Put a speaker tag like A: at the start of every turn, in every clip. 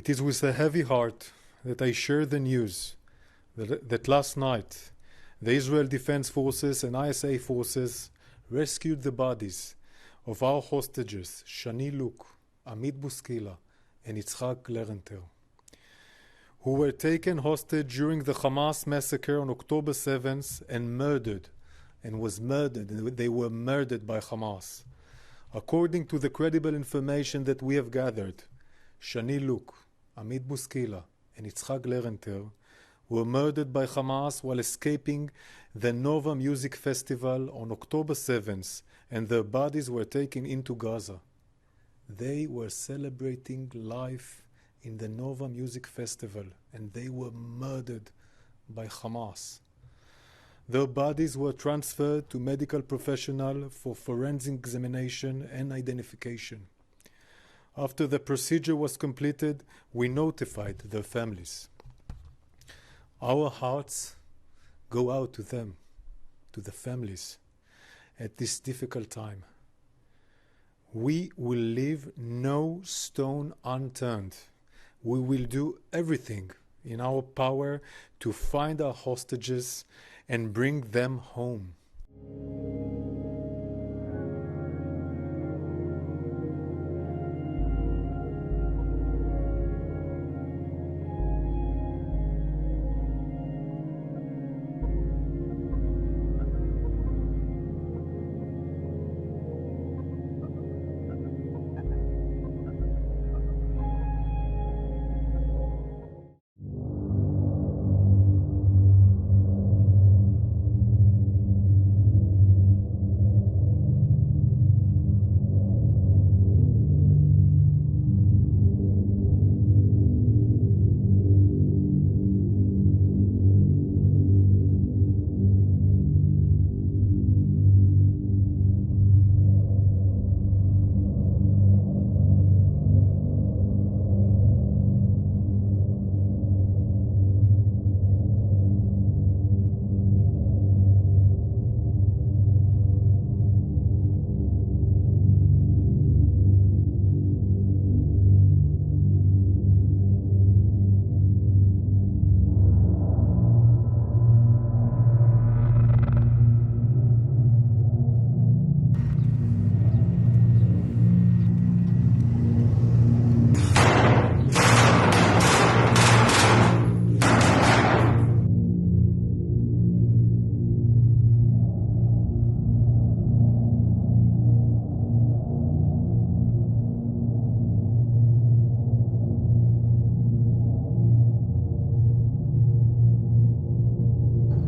A: It is with a heavy heart that I share the news that last night the Israel Defense Forces and ISA forces rescued the bodies of our hostages, Shani Louk, Amit Buskila, and Yitzhak Lerenter, who were taken hostage during the Hamas massacre on October 7th and they were murdered by Hamas. According to the credible information that we have gathered, Shani Louk, Amit Buskila, and Yitzhak Lerenter were murdered by Hamas while escaping the Nova Music Festival on October 7th, and their bodies were taken into Gaza. They were celebrating life in the Nova Music Festival, and they were murdered by Hamas. Their bodies were transferred to medical professionals for forensic examination and identification. After the procedure was completed, we notified their families. Our hearts go out to them, to the families, at this difficult time. We will leave no stone unturned. We will do everything in our power to find our hostages and bring them home.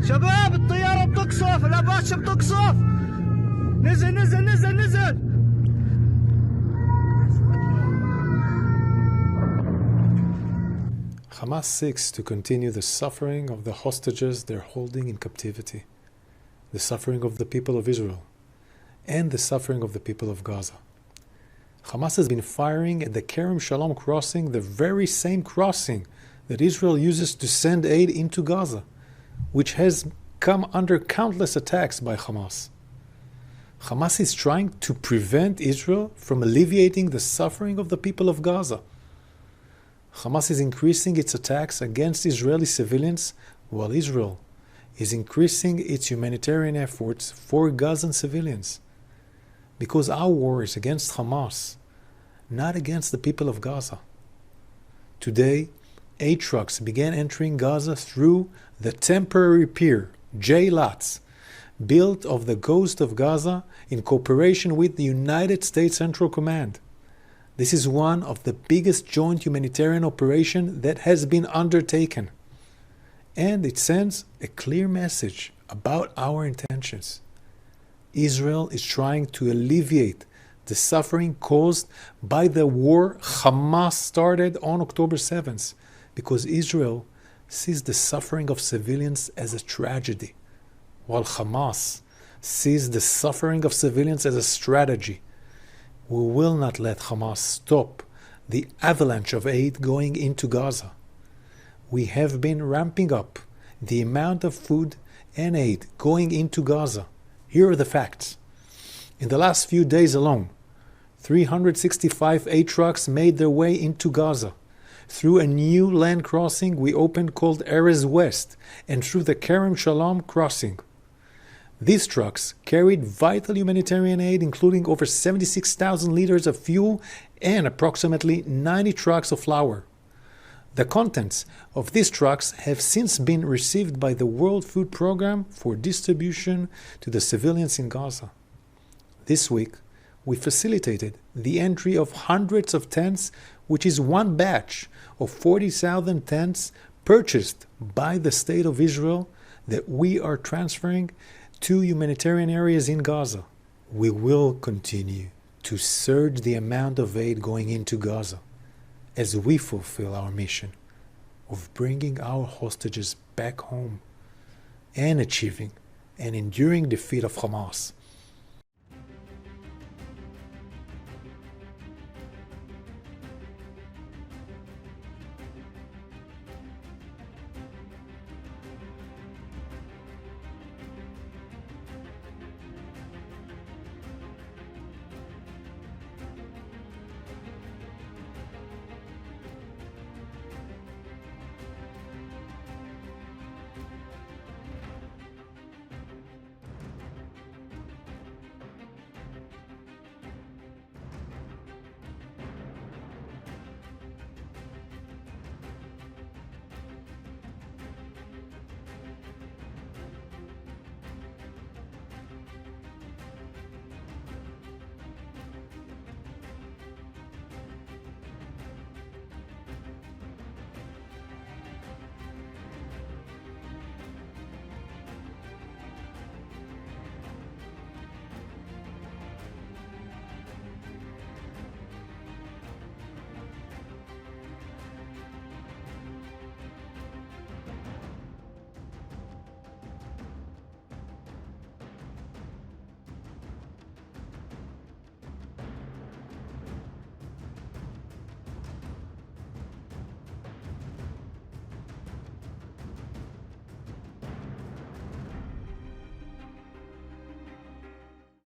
B: شباب الطيارة بتقصف، الأباتشة بتقصف. نزل نزل نزل نزل.
A: Hamas seeks to continue the suffering of the hostages they're holding in captivity, the suffering of the people of Israel, and the suffering of the people of Gaza. Hamas has been firing at the Kerem Shalom crossing, the very same crossing that Israel uses to send aid into Gaza, which has come under countless attacks by Hamas. Hamas is trying to prevent Israel from alleviating the suffering of the people of Gaza. Hamas is increasing its attacks against Israeli civilians, while Israel is increasing its humanitarian efforts for Gazan civilians. Because our war is against Hamas, not against the people of Gaza. Today, aid trucks began entering Gaza through the temporary pier, J-Lats, built of the coast of Gaza in cooperation with the United States Central Command. This is one of the biggest joint humanitarian operations that has been undertaken. And it sends a clear message about our intentions. Israel is trying to alleviate the suffering caused by the war Hamas started on October 7th, because Israel sees the suffering of civilians as a tragedy, while Hamas sees the suffering of civilians as a strategy. We will not let Hamas stop the avalanche of aid going into Gaza. We have been ramping up the amount of food and aid going into Gaza. Here are the facts. In the last few days alone, 365 aid trucks made their way into Gaza, through a new land crossing we opened called Erez West, and through the Kerem Shalom crossing. These trucks carried vital humanitarian aid, including over 76,000 liters of fuel and approximately 90 trucks of flour. The contents of these trucks have since been received by the World Food Programme for distribution to the civilians in Gaza. This week, we facilitated the entry of hundreds of tents, which is one batch of 40,000 tents purchased by the State of Israel that we are transferring to humanitarian areas in Gaza. We will continue to surge the amount of aid going into Gaza as we fulfill our mission of bringing our hostages back home and achieving an enduring defeat of Hamas.